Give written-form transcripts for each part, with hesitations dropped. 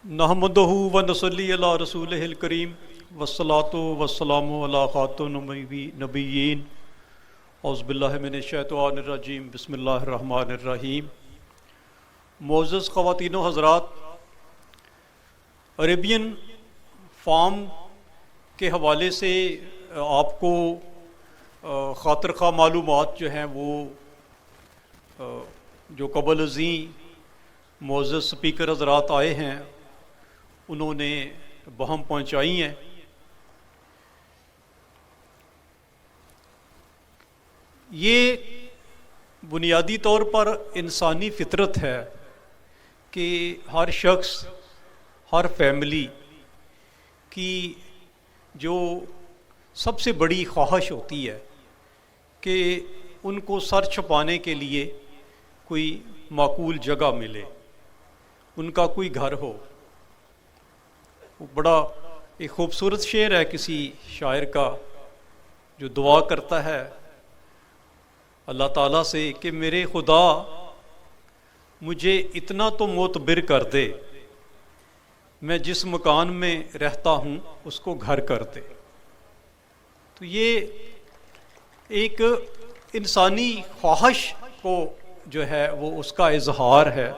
नहमदहु व नसल्ली अला रसूलिहिल करीम वस्सलातु वस्सलामु अला खातुम नबिय्यीन औज़ु बिल्लाहि मिनश शैतानिर रजीम बिस्मिल्लाहिर रहमानिर रहीम। मोअज़्ज़ज़ ख़वातीन व हज़रात, अरेबियन फार्म के हवाले से आपको ख़ातिर ख़्वाह मालूमात जो हैं वो जो क़बल अज़ीं मोअज़्ज़ज़ स्पीकर हज़रात आए हैं उन्होंने बहम पहुँचाई हैं। ये बुनियादी तौर पर इंसानी फितरत है कि हर शख्स, हर फैमिली की जो सबसे बड़ी ख्वाहिश होती है कि उनको सर छुपाने के लिए कोई माकूल जगह मिले, उनका कोई घर हो। बड़ा एक ख़ूबसूरत शेर है किसी शायर का जो दुआ करता है अल्लाह ताला से कि मेरे खुदा मुझे इतना तो मोतबिर कर दे, मैं जिस मकान में रहता हूँ उसको घर कर दे। तो ये एक इंसानी ख्वाहिश को जो है वो उसका इजहार है।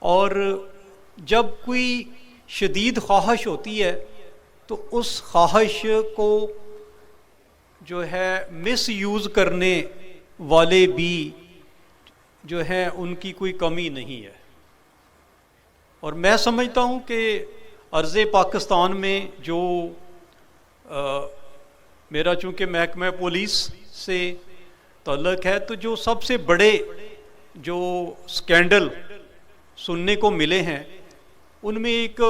और जब कोई शदीद ख्वाहिश होती है तो उस ख्वाहिश को जो है मिस यूज़ करने वाले भी जो हैं उनकी कोई कमी नहीं है। और मैं समझता हूँ कि अर्ज़े पाकिस्तान में जो मेरा चूँकि महकमा पुलिस से ताल्लुक़ है, तो जो सबसे बड़े जो स्कैंडल सुनने को मिले हैं उनमें एक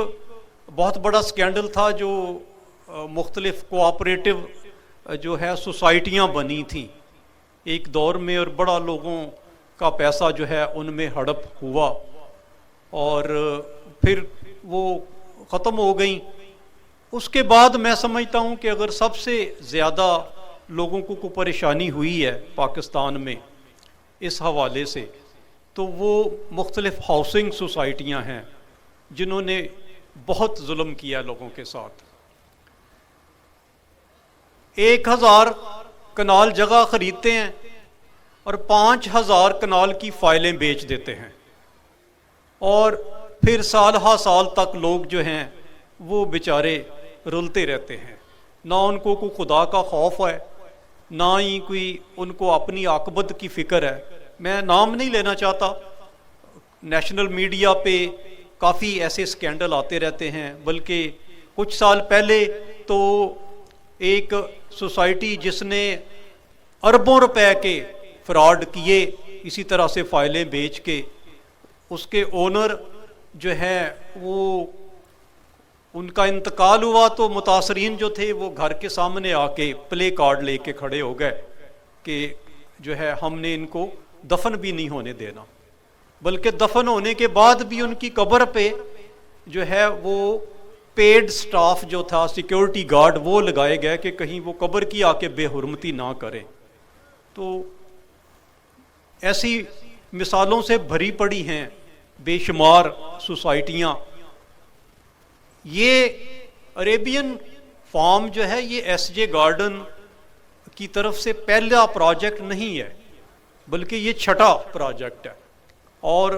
बहुत बड़ा स्कैंडल था जो मुख्तलिफ कोऑपरेटिव जो है सोसाइटियाँ बनी थी एक दौर में, और बड़ा लोगों का पैसा जो है उनमें हड़प हुआ और फिर वो ख़त्म हो गई। उसके बाद मैं समझता हूँ कि अगर सबसे ज़्यादा लोगों को परेशानी हुई है पाकिस्तान में इस हवाले से, तो वो मुख्तलिफ हाउसिंग सोसाइटियाँ हैं जिन्होंने बहुत जुल्म किया लोगों के साथ। 1000 कनाल जगह ख़रीदते हैं और 5000 कनाल की फ़ाइलें बेच देते हैं, और फिर साल हा साल तक लोग जो हैं वो बेचारे रुलते रहते हैं। ना उनको कोई खुदा का खौफ है, ना ही कोई उनको अपनी आकबत की फ़िक्र है। मैं नाम नहीं लेना चाहता, नेशनल मीडिया पे काफ़ी ऐसे स्कैंडल आते रहते हैं। बल्कि कुछ साल पहले तो एक सोसाइटी जिसने अरबों रुपए के फ्रॉड किए इसी तरह से फ़ाइलें बेच के, उसके ओनर जो है वो उनका इंतकाल हुआ तो मुतासरीन जो थे वो घर के सामने आके प्ले कार्ड लेके खड़े हो गए कि जो है हमने इनको दफन भी नहीं होने देना। बल्कि दफन होने के बाद भी उनकी कब्र पे जो है वो पेड स्टाफ जो था, सिक्योरिटी गार्ड, वो लगाए गए कि कहीं वो कब्र की आके बेहुरमती ना करें। तो ऐसी मिसालों से भरी पड़ी हैं बेशुमार सोसाइटियाँ। ये अरेबियन फार्म जो है ये एसजे गार्डन की तरफ से पहला प्रोजेक्ट नहीं है, बल्कि ये छठा प्रोजेक्ट है। और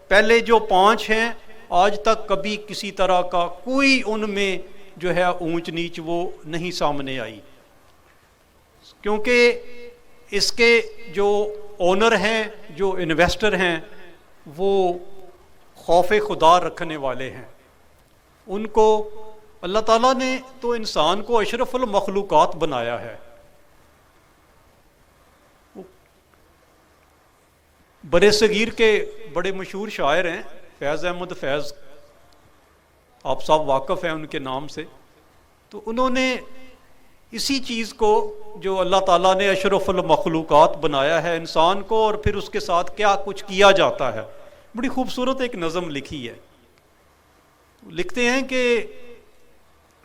पहले जो 5 हैं आज तक कभी किसी तरह का कोई उनमें जो है ऊंच नीच वो नहीं सामने आई, क्योंकि इसके जो ओनर हैं, जो इन्वेस्टर हैं, वो खौफ खुदा रखने वाले हैं। उनको अल्लाह ताला ने तो इंसान को अशरफुल मखलूकात बनाया है। बरे सगीर के बड़े मशहूर शायर हैं फैज़ अहमद फैज़, आप सब वाक़फ़ हैं उनके नाम से। तो उन्होंने इसी चीज़ को जो अल्लाह ताला ने अशरफुल मखलूकात बनाया है इंसान को, और फिर उसके साथ क्या कुछ किया जाता है, बड़ी खूबसूरत एक नज़म लिखी है। लिखते हैं कि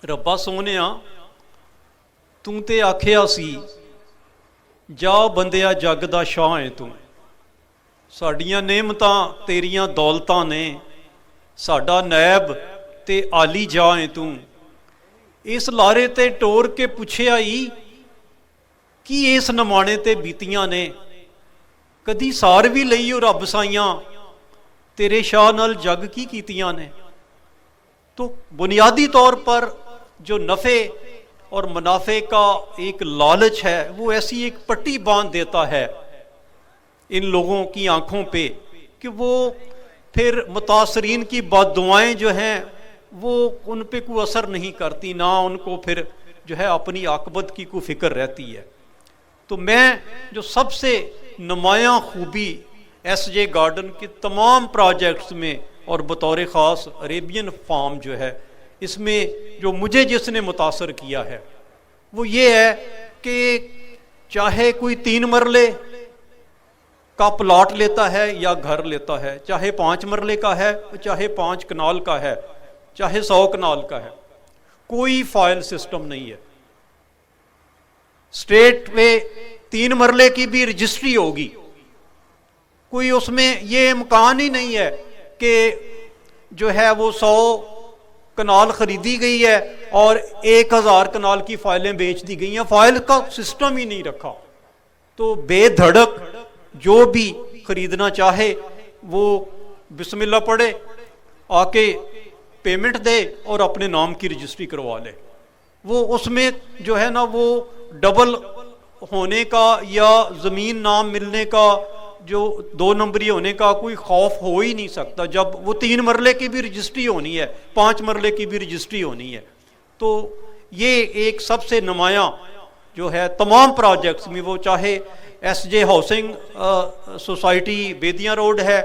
रब्बा सोनिया तू ते आखिया सी जा बंदिया जग दा शाह है तू, साड़ियाँ नेमतां तेरियां दौलतां ने ਸਾਡਾ ਨੈਬ ਤੇ ਆਲੀ ਜਾਏ ਤੂੰ, ਇਸ ਲਾਰੇ ਤੇ ਟੋਰ ਕੇ ਪੁੱਛਿਆ ਈ ਕੀ ਇਸ ਨਮਾਣੇ ਤੇ ਬੀਤੀਆਂ ਨੇ, ਕਦੀ ਸਾਰ ਵੀ ਲਈ ਉਹ ਰੱਬ ਸਾਈਆਂ, तेरे शाह नाल जग की कीतियां ने। तो बुनियादी तौर पर जो नफ़े और मुनाफे का एक लालच है वो ऐसी एक पट्टी बांध देता है इन लोगों की आंखों पे कि वो फिर मुतासरीन की बद्दुआएं जो हैं वो उन पे कोई असर नहीं करती, ना उनको फिर जो है अपनी आकबत की कोई फ़िक्र रहती है। तो मैं जो सबसे नुमायाँ खूबी SJ गार्डन के तमाम प्रोजेक्ट्स में और बतौर ख़ास अरेबियन फार्म जो है इसमें जो मुझे जिसने मुतासर किया है वो ये है कि चाहे कोई 3 मरले का प्लॉट लेता है या घर लेता है, चाहे 5 मरले का है, चाहे 5 कनाल का है, चाहे 100 कनाल का है, कोई फाइल सिस्टम नहीं है। स्टेट में 3 मरले की भी रजिस्ट्री होगी, कोई उसमें ये इम्कान ही नहीं है कि जो है वो 100 कनाल खरीदी गई है और 1000 कनाल की फाइलें बेच दी गई हैं, फाइल का सिस्टम ही नहीं रखा। तो बेधड़क जो भी खरीदना चाहे वो बिस्मिल्लाह पढ़े, आके पेमेंट दे और अपने नाम की रजिस्ट्री करवा ले। वो उसमें जो है ना वो डबल होने का या ज़मीन नाम मिलने का, जो 2 नंबरी होने का कोई खौफ हो ही नहीं सकता जब वो 3 मरले की भी रजिस्ट्री होनी है, 5 मरले की भी रजिस्ट्री होनी है। तो ये एक सबसे नुमायाँ जो है तमाम प्रोजेक्ट्स में, वो चाहे SJ हाउसिंग सोसाइटी बेदियाँ रोड है,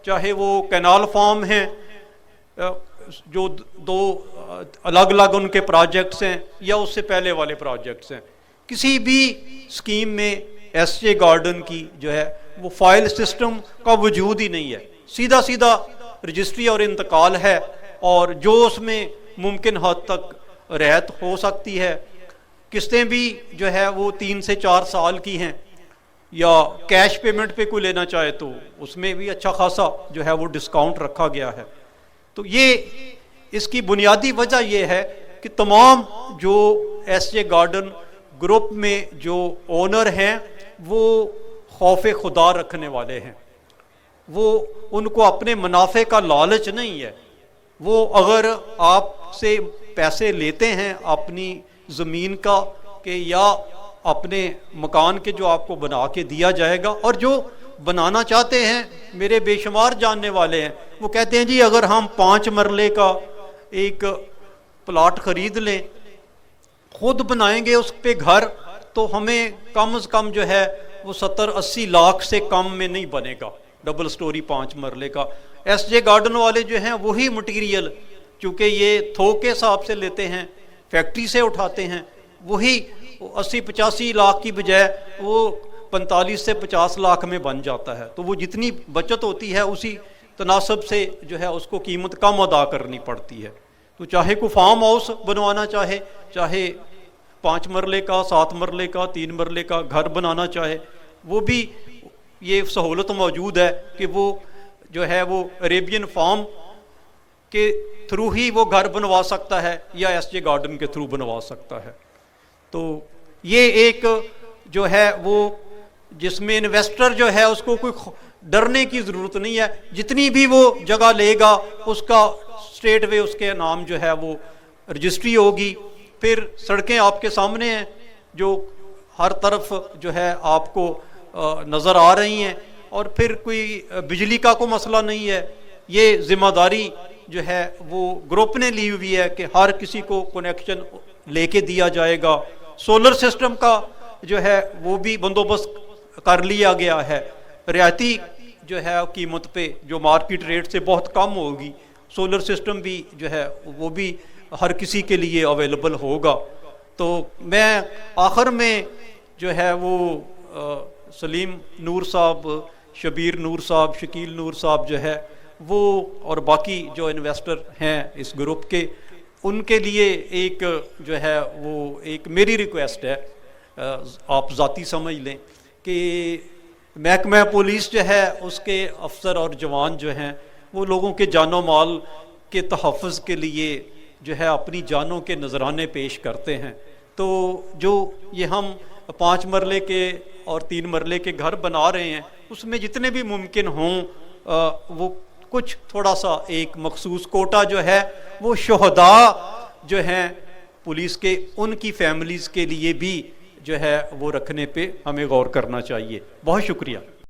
चाहे वो कैनाल फार्म है, जो 2 अलग अलग उनके प्रोजेक्ट्स हैं या उससे पहले वाले प्रोजेक्ट्स हैं, किसी भी स्कीम में SJ गार्डन की जो है वो फाइल सिस्टम का वजूद ही नहीं है। सीधा सीधा रजिस्ट्री और इंतकाल है, और जो उसमें मुमकिन हद तक रियायत हो सकती है, किस्तें भी जो है वो 3 से 4 साल की हैं, या कैश पेमेंट पे कोई लेना चाहे तो उसमें भी अच्छा खासा जो है वो डिस्काउंट रखा गया है। तो ये इसकी बुनियादी वजह ये है कि तमाम जो SJ गार्डन ग्रुप में जो ओनर हैं वो खौफ खुदा रखने वाले हैं, वो उनको अपने मुनाफे का लालच नहीं है। वो अगर आपसे पैसे लेते हैं अपनी ज़मीन का कि या अपने मकान के जो आपको बना के दिया जाएगा, और जो बनाना चाहते हैं मेरे बेशुमार जानने वाले हैं, वो कहते हैं जी अगर हम 5 मरले का एक प्लॉट ख़रीद लें, खुद बनाएंगे उस पे घर, तो हमें कम से कम जो है वो 70-80 लाख से कम में नहीं बनेगा डबल स्टोरी 5 मरले का। SJ गार्डन वाले जो हैं वही मटेरियल, चूँकि ये थोक के हिसाब से लेते हैं, फैक्ट्री से उठाते हैं, वही 80-85 लाख की बजाय वो 45 से 50 लाख में बन जाता है। तो वो जितनी बचत होती है उसी तनासब से जो है उसको कीमत कम अदा करनी पड़ती है। तो चाहे कोई फार्म हाउस बनवाना चाहे, चाहे 5 मरले का, 7 मरले का, 3 मरले का घर बनाना चाहे, वो भी ये सहूलत मौजूद है कि वो जो है वो अरेबियन फार्म के थ्रू ही वो घर बनवा सकता है या SJ गार्डन के थ्रू बनवा सकता है। तो ये एक जो है वो जिसमें इन्वेस्टर जो है उसको कोई डरने की ज़रूरत नहीं है, जितनी भी वो जगह लेगा उसका स्ट्रेट वे उसके नाम जो है वो रजिस्ट्री होगी। फिर सड़कें आपके सामने हैं जो हर तरफ जो है आपको नज़र आ रही हैं, और फिर कोई बिजली का कोई मसला नहीं है। ये ज़िम्मेदारी जो है वो ग्रुप ने ली हुई है कि हर किसी को कनेक्शन लेके दिया जाएगा। सोलर सिस्टम का जो है वो भी बंदोबस्त कर लिया गया है, रियायती जो है कीमत पे जो मार्केट रेट से बहुत कम होगी, सोलर सिस्टम भी जो है वो भी हर किसी के लिए अवेलेबल होगा। तो मैं आखिर में जो है वो सलीम नूर साहब, शबीर नूर साहब, शकील नूर साहब जो है वो और बाकी जो इन्वेस्टर हैं इस ग्रुप के, उनके लिए एक जो है वो एक मेरी रिक्वेस्ट है, आप ज़ाती समझ लें कि महकमा पुलिस जो है उसके अफसर और जवान जो हैं وہ لوگوں کے جان و مال کے تحفظ کے لیے جو ہے اپنی جانوں کے نذرانے پیش کرتے ہیں. تو جو یہ ہم 5 مرلے کے اور 3 مرلے کے گھر بنا رہے ہیں اس میں جتنے بھی ممکن ہوں وہ کچھ تھوڑا سا ایک مخصوص کوٹا جو ہے وہ شہداء جو ہیں پولیس کے ان کی فیملیز کے لیے بھی جو ہے وہ رکھنے پہ ہمیں غور کرنا چاہیے. بہت شکریہ.